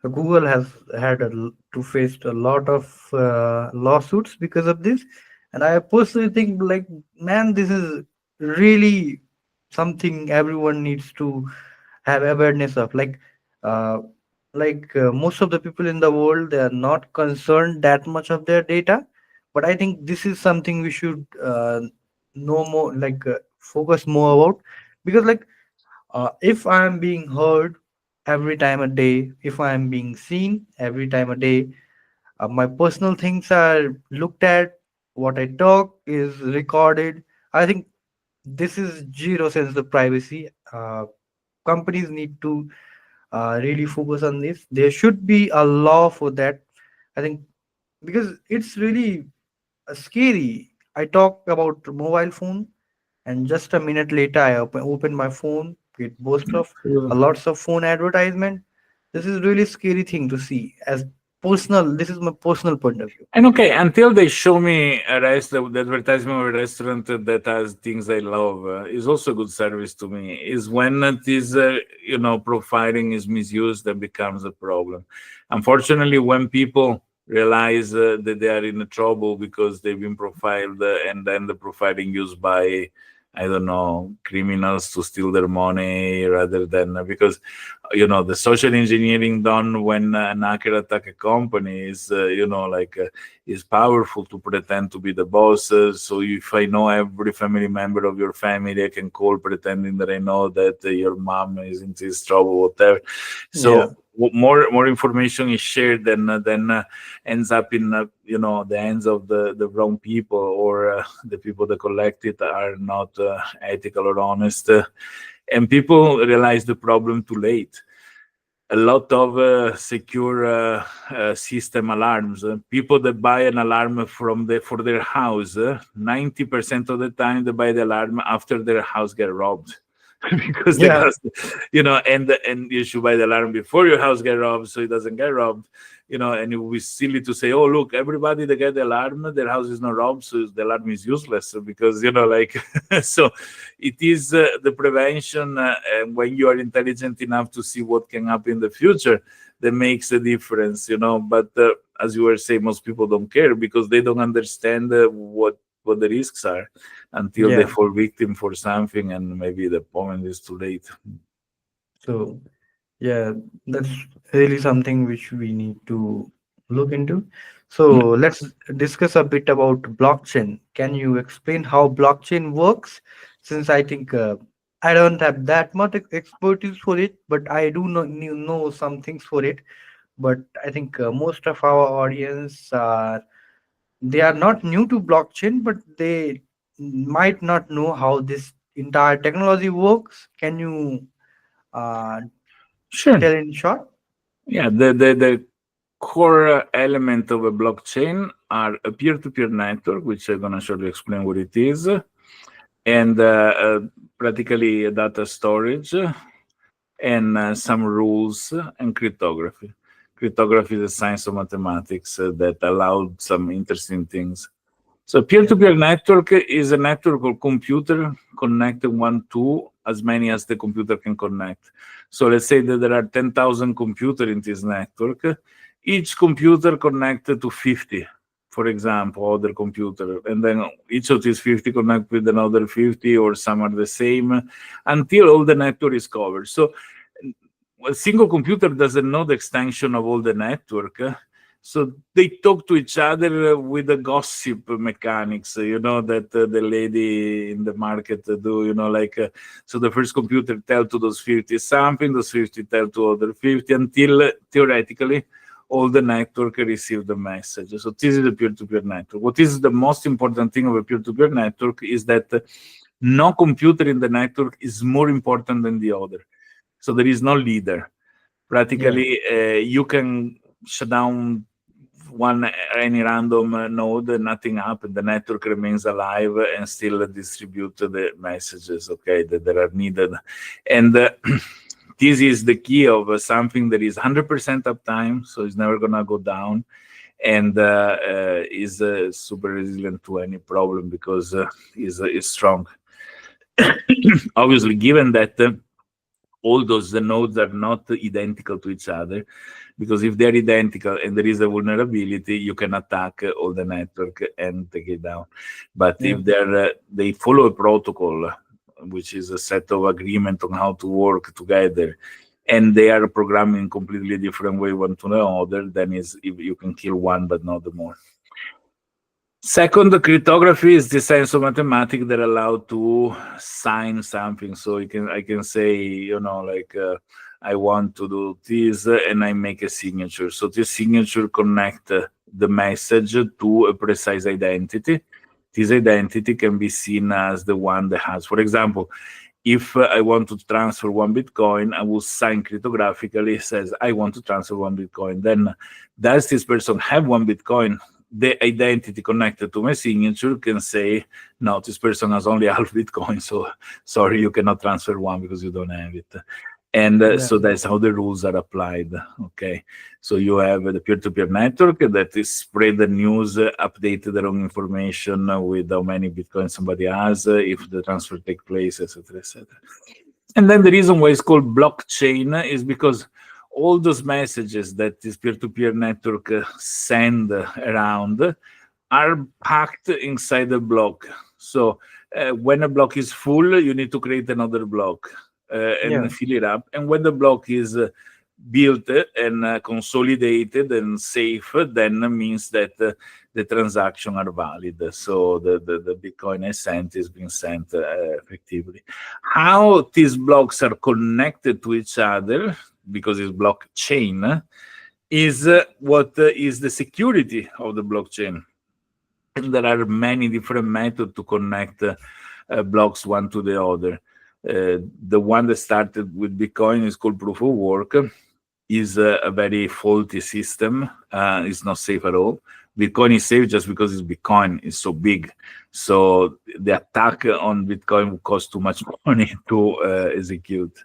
S1: Google has had to face a lot of lawsuits because of this, and I personally think, like, man, this is really something everyone needs to have awareness of. Uh, most of the people in the world, they are not concerned that much of their data, but I think this is something we should know more, like, focus more about, because, like, if I am being heard every time a day, if I am being seen every time a day, my personal things are looked at, what I talk is recorded. I think this is zero sense of privacy. Companies need to really focus on this. There should be a law for that. I think, because it's really scary. I talk about mobile phone, and just a minute later I open my phone, get burst of lots of phone advertisement. This is really scary thing to see. As personal, this is my personal point of view.
S2: And okay, until they show me a restaurant, the advertisement of a restaurant that has things I love, is also a good service to me. Is when this, profiling is misused that becomes a problem. Unfortunately, when people realize that they are in trouble because they've been profiled, and then the profiling used by, I don't know, criminals to steal their money rather than because the social engineering done when an hacker attack a company is is powerful to pretend to be the boss. So if I know every family member of your family, I can call pretending that I know that your mom is in this trouble, whatever.
S1: Yeah,
S2: So more information is shared than ends up in the hands of the wrong people, or the people that collect it are not ethical or honest, and people realize the problem too late. A lot of secure system alarms. People that buy an alarm for their house, 90% of the time they buy the alarm after their house get robbed. Because the
S1: yeah,
S2: cost, and you should buy the alarm before your house get robbed so it doesn't get robbed. And it would be silly to say, oh look, everybody that get the alarm, their house is not robbed, so the alarm is useless. So because like so it is the prevention, and when you are intelligent enough to see what can happen in the future, that makes a difference. But as you were saying, most people don't care because they don't understand what the risks are until they
S1: yeah.
S2: fall victim for something, and maybe the moment is too late.
S1: So, yeah, that's really something which we need to look into. So let's discuss a bit about blockchain. Can you explain how blockchain works? Since I think I don't have that much expertise for it, but I do know some things for it. But I think most of our audience are they are not new to blockchain, but they might not know how this entire technology works. Can you uh,
S2: Sure.
S1: tell in short?
S2: Yeah, the core element of a blockchain are a peer-to-peer network, which I'm gonna shortly explain what it is, and practically a data storage and some rules and cryptography. Cryptography is a science of mathematics that allowed some interesting things. So
S1: Yeah,
S2: peer-to-peer network is a network of computer connected one to as many as the computer can connect. So let's say that there are 10,000 computers in this network. Each computer connected to 50, for example, other computer, and then each of these 50 connect with another 50, or some are the same, until all the network is covered. So a single computer doesn't know the extension of all the network. So they talk to each other with the gossip mechanics, that the lady in the market do, so the first computer tell to those 50 something, those 50 tell to other 50, until theoretically all the network receive the message. So this is a peer-to-peer network. What is the most important thing of a peer-to-peer network is that no computer in the network is more important than the other. So there is no leader.
S1: yeah,
S2: Practically, you can shut down one any random node, nothing happened. The network remains alive and still distribute the messages, okay, that are needed. And this is the key of something that is 100% uptime, so it's never gonna go down, and is super resilient to any problem because is strong. Obviously, given that all those the nodes are not identical to each other, because if they're identical and there is a vulnerability, you can attack all the network and take it down. But
S1: yeah,
S2: if they follow a protocol, which is a set of agreement on how to work together, and they are programming completely different way one to the other, then is if you can kill one but not the more. Second, the cryptography is the science of mathematics that allow to sign something. So I can say, I want to do this, and I make a signature. So this signature connect the message to a precise identity. This identity can be seen as the one that has, for example, if I want to transfer one Bitcoin, I will sign cryptographically, says I want to transfer one Bitcoin. Then does this person have one Bitcoin? The identity connected to my signature can say, no, this person has only half Bitcoin, so sorry, you cannot transfer one because you don't have it. And
S1: yeah,
S2: so that's how the rules are applied. Okay, so you have the peer-to-peer network that is spread the news, update the wrong information with how many Bitcoin somebody has, if the transfer take place, etc., etc. And then the reason why it's called blockchain is because all those messages that this peer-to-peer network send around are packed inside a block. So when a block is full, you need to create another block
S1: yeah,
S2: and fill it up. And when the block is built and consolidated and safe, then means that the transaction are valid. So the Bitcoin is sent is being sent effectively. How these blocks are connected to each other, because it's blockchain, is what is the security of the blockchain. And there are many different methods to connect blocks one to the other. The one that started with Bitcoin is called proof of work. Is a very faulty system. It's not safe at all. Bitcoin is safe just because it's Bitcoin. It's so big. So the attack on Bitcoin will cost too much money to execute.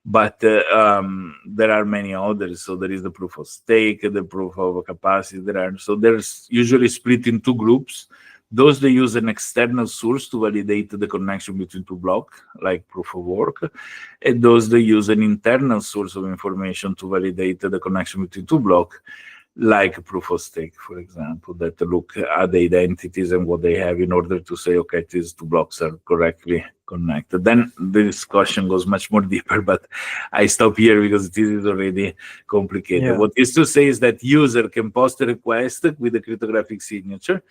S2: But there are many others. So there is the proof of stake, the proof of capacity. There's usually split in two groups. Those that use an external source to validate the connection between two blocks, like proof of work, and those that use an internal source of information to validate the connection between two blocks, like proof of stake, for example, that look at the identities and what they have in order to say, okay, these two blocks are correctly connected. Then the discussion goes much more deeper, but I stop here because this is already complicated.
S1: Yeah.
S2: What is to say is that user can post a request with a cryptographic signature,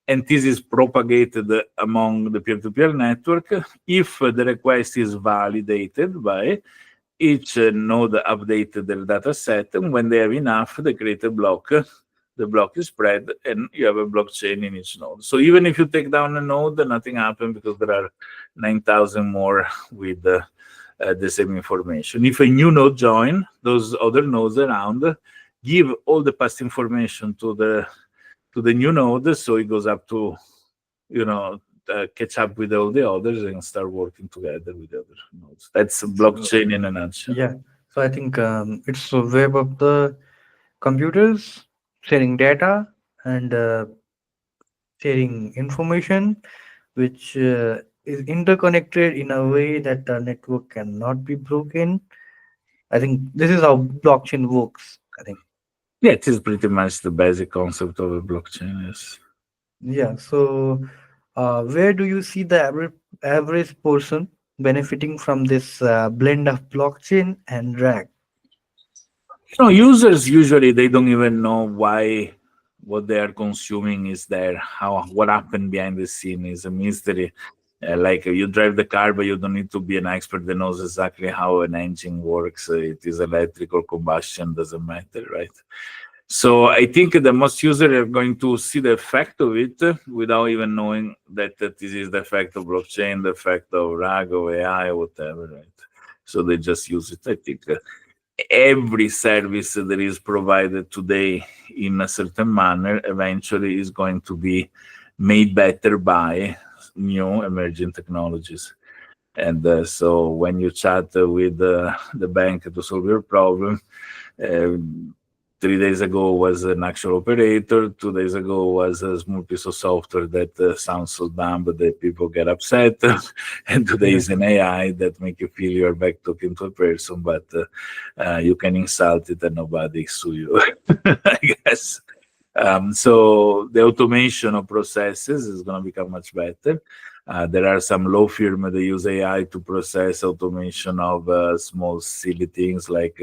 S2: and this is propagated among the peer-to-peer network if the request is validated by each node update their data set, and when they have enough, they create a block. The block is spread, and you have a blockchain in each node. So even if you take down a node, nothing happens because there are 9,000 more with the same information. If a new node join, those other nodes around give all the past information to the new node, so it goes up to, catch up with all the others and start working together with the other nodes. That's
S1: So
S2: blockchain in a nutshell.
S1: yeah. So I think it's a web of the computers sharing data and sharing information, which is interconnected in a way that the network cannot be broken. I think this is how blockchain works. I think.
S2: Yeah, it is pretty much the basic concept of a blockchain. Yes.
S1: Yeah. So, where do you see the average person benefiting from this blend of blockchain and RAG?
S2: Users usually they don't even know why what they are consuming is there. How what happened behind the scene is a mystery. Like you drive the car, but you don't need to be an expert that knows exactly how an engine works. It is electric or combustion, doesn't matter, right? So I think the most users are going to see the effect of it without even knowing that this is the effect of blockchain, the effect of RAG or AI or whatever, right? So they just use it. I think every service that is provided today in a certain manner eventually is going to be made better by new emerging technologies. And so when you chat with the bank to solve your problem, uh, 3 days ago was an actual operator. 2 days ago was a small piece of software that sounds so dumb but that people get upset. And today
S1: Yeah.
S2: is an AI that make you feel you're back talking to a person, but you can insult it and nobody sue you. I guess. So the automation of processes is going to become much better. There are some law firms that use AI to process automation of small silly things like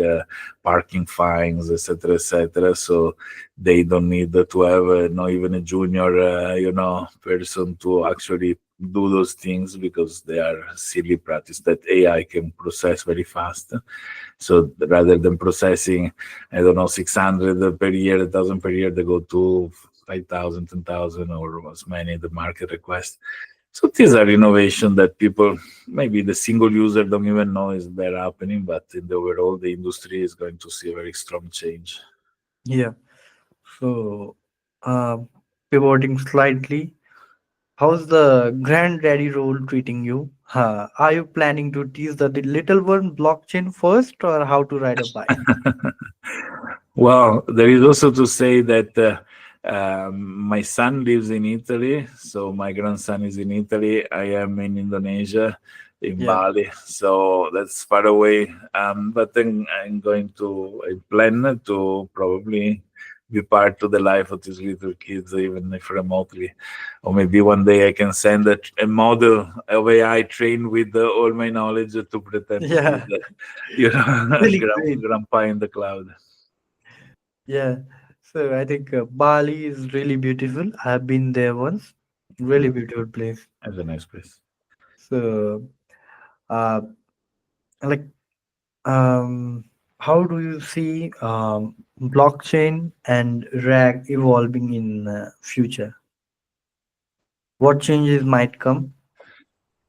S2: parking fines, etc., etc. So they don't need to have not even a junior, person to actually do those things because they are silly practice that AI can process very fast. So rather than processing, I don't know, 600 per year, 1,000 per year, they go to 5,000, 10,000, or as many the market request. So these are innovation that people, maybe the single user don't even know is there happening, but in the overall, the industry is going to see a very strong change.
S1: Yeah. So, uh, pivoting slightly, how's the granddaddy role treating you? Are you planning to teach the little one blockchain first or how to ride a bike?
S2: Well, there is also to say that my son lives in Italy, so my grandson is in Italy. I am in Indonesia, in
S1: Yeah.
S2: Bali, so that's far away. But then I plan to probably be part of the life of these little kids, even if remotely. Or maybe one day I can send a model of AI trained with all my knowledge to pretend to be
S1: Yeah. Really great.
S2: grandpa in the cloud.
S1: Yeah. So I think Bali is really beautiful. I've been there once. Really beautiful place.
S2: That's a nice place.
S1: So, uh, like, um, how do you see blockchain and RAG evolving in future? What changes might come?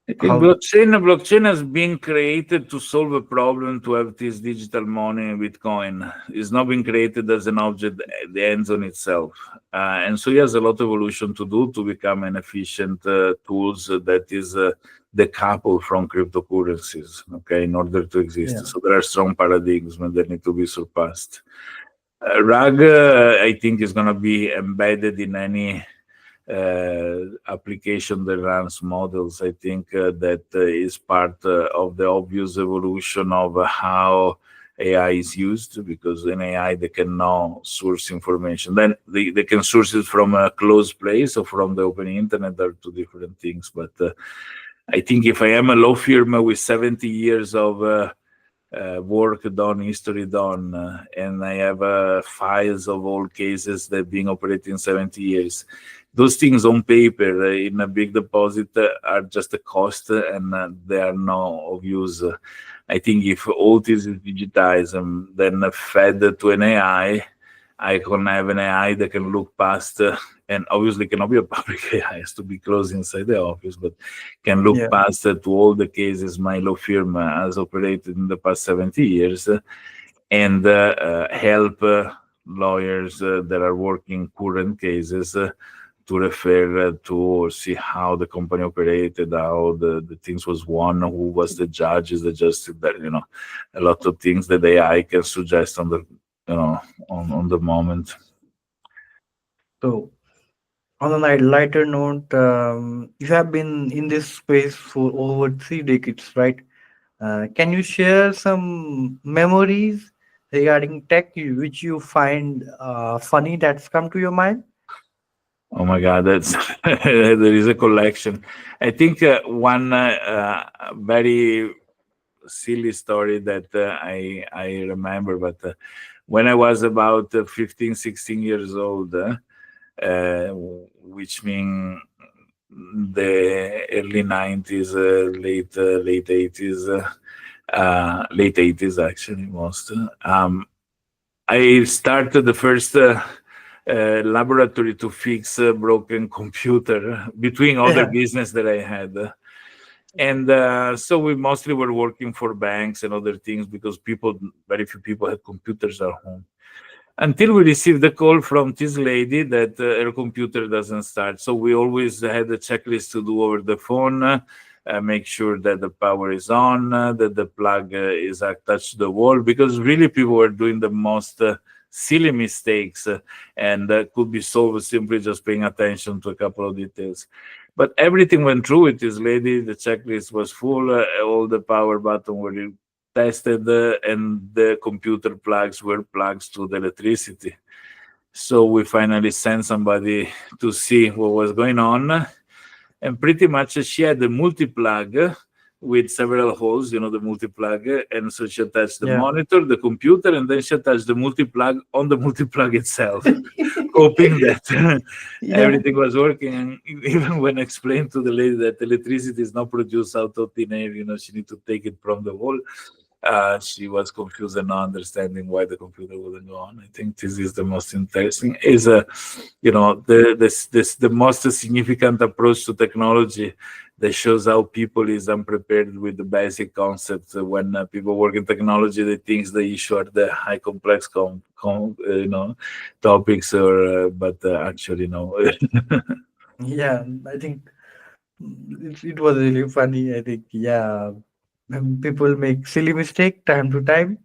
S2: I think
S1: How?
S2: blockchain has been created to solve a problem to have this digital money, Bitcoin. It's not been created as an object that ends on itself. And so it has a lot of evolution to do to become an efficient tools that is decoupled from cryptocurrencies, okay, in order to
S1: Yeah.
S2: exist. So there are strong paradigms that need to be surpassed. RAG, I think, is going to be embedded in any application that runs models. I think that is part of the obvious evolution of how AI is used, because in AI they can now source information. Then they can source it from a closed place or from the open internet. Are two different things. But I think if I am a law firm with 70 years of work done, history done, and I have files of all cases that being operating 70 years. Those things on paper in a big deposit are just a cost, and they are not of use. I think if all this is digitized and then fed to an AI can have an AI that can look past, and obviously cannot be a public AI, has to be closed inside the office, but can look
S1: Yeah.
S2: past to all the cases my law firm has operated in the past 70 years, and help lawyers that are working current cases to refer to or see how the company operated, how the things was won, who was the judges, the justice, that a lot of things that AI can suggest on the on the moment.
S1: So, on a lighter note, you have been in this space for over 3 decades, right? Can you share some memories regarding tech which you find funny that's come to your mind?
S2: Oh my God, that's there is a collection. I think one very silly story that I remember, but when I was about 15, 16 years old, uh, which mean the early 90s, late 80s, late 80s actually most. I started the first laboratory to fix a broken computer between other
S1: Yeah,
S2: business that I had. And so we mostly were working for banks and other things, because very few people had computers at home. Until we received a call from this lady that her computer doesn't start. So we always had a checklist to do over the phone, make sure that the power is on, that the plug is attached to the wall, because really people were doing the most silly mistakes, and could be solved simply just paying attention to a couple of details. But everything went through with this lady. The checklist was full. All the power buttons were tested, and the computer plugs were plugs to the electricity. So we finally sent somebody to see what was going on, and pretty much she had the multi-plug with several holes, the multi-plug, and so she attached the
S1: yeah,
S2: monitor, the computer, and then she attached the multi-plug on the multi-plug itself, hoping that
S1: yeah,
S2: everything was working. And even when explained to the lady that electricity is not produced out of thin air, she need to take it from the wall, she was confused and not understanding why the computer wouldn't go on. I think this is the most interesting. Is the most significant approach to technology that shows how people is unprepared with the basic concepts. When people work in technology, they think the issue are the high complex topics, or but actually no.
S1: yeah. I think it was really funny. I think, yeah, people make silly mistake time to time.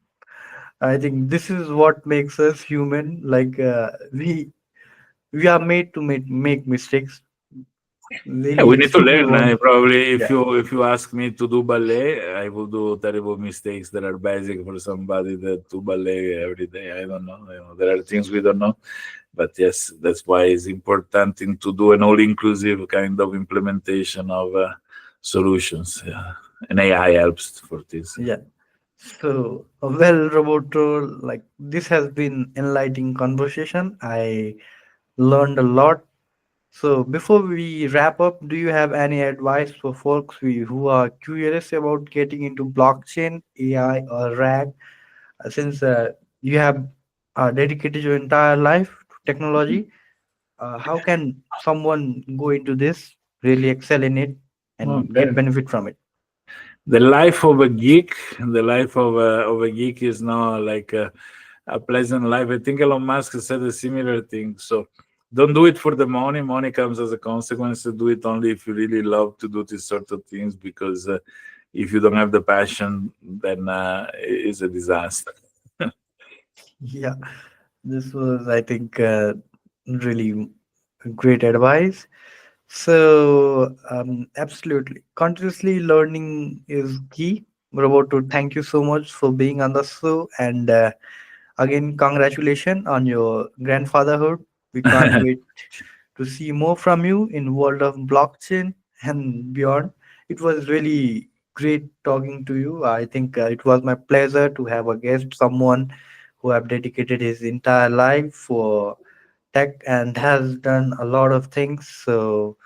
S1: I think this is what makes us human. Like we are made to make mistakes.
S2: Yeah, we
S1: Really,
S2: need to
S1: if we
S2: learn.
S1: want,
S2: Probably, if
S1: yeah,
S2: you ask me to do ballet, I will do terrible mistakes that are basic for somebody that do ballet every day. I don't know. There are things we don't know, but yes, that's why it's important thing to do an all-inclusive kind of implementation of solutions. Yeah. And AI helps for this.
S1: yeah. So, well, Roberto, like this has been enlightening conversation. I learned a lot. So, before we wrap up, do you have any advice for folks who are curious about getting into blockchain, AI, or RAG? Since you have dedicated your entire life to technology, how can someone go into this, really excel in it, and get
S2: Okay.
S1: benefit from it?
S2: The life of a geek, the life of a geek is not like a pleasant life. I think Elon Musk said a similar thing. So don't do it for the money. Money comes as a consequence. Do it only if you really love to do these sort of things, because if you don't have the passion, then it's a disaster.
S1: Yeah, this was, I think, really great advice. So, absolutely, continuously learning is key. Roberto, thank you so much for being on the show. And again, congratulations on your grandfatherhood. We can't wait to see more from you in world of blockchain and beyond. It was really great talking to you. I think it was my pleasure to have a guest, someone who have dedicated his entire life for tech and has done a lot of things. So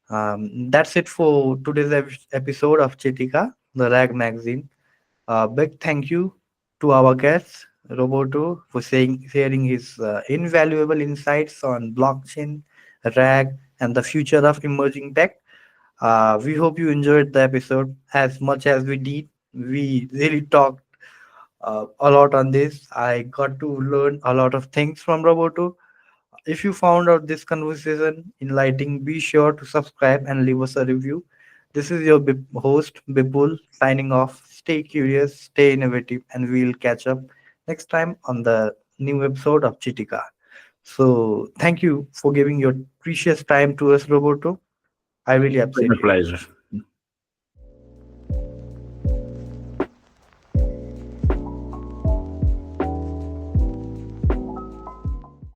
S1: that's it for today's episode of Chetika, the Rag magazine. Big thank you to our guest, Roberto, for sharing his invaluable insights on blockchain, RAG, and the future of emerging tech. We hope you enjoyed the episode as much as we did. We really talked a lot on this. I got to learn a lot of things from Roberto. If you found out this conversation enlightening, be sure to subscribe and leave us a review. This is your host, Bipul, signing off. Stay curious, stay innovative, and we'll catch up next time on the new episode of Chitika. So, thank you for giving your precious time to us, Roberto. I really
S2: It's been a
S1: appreciate it.
S2: pleasure.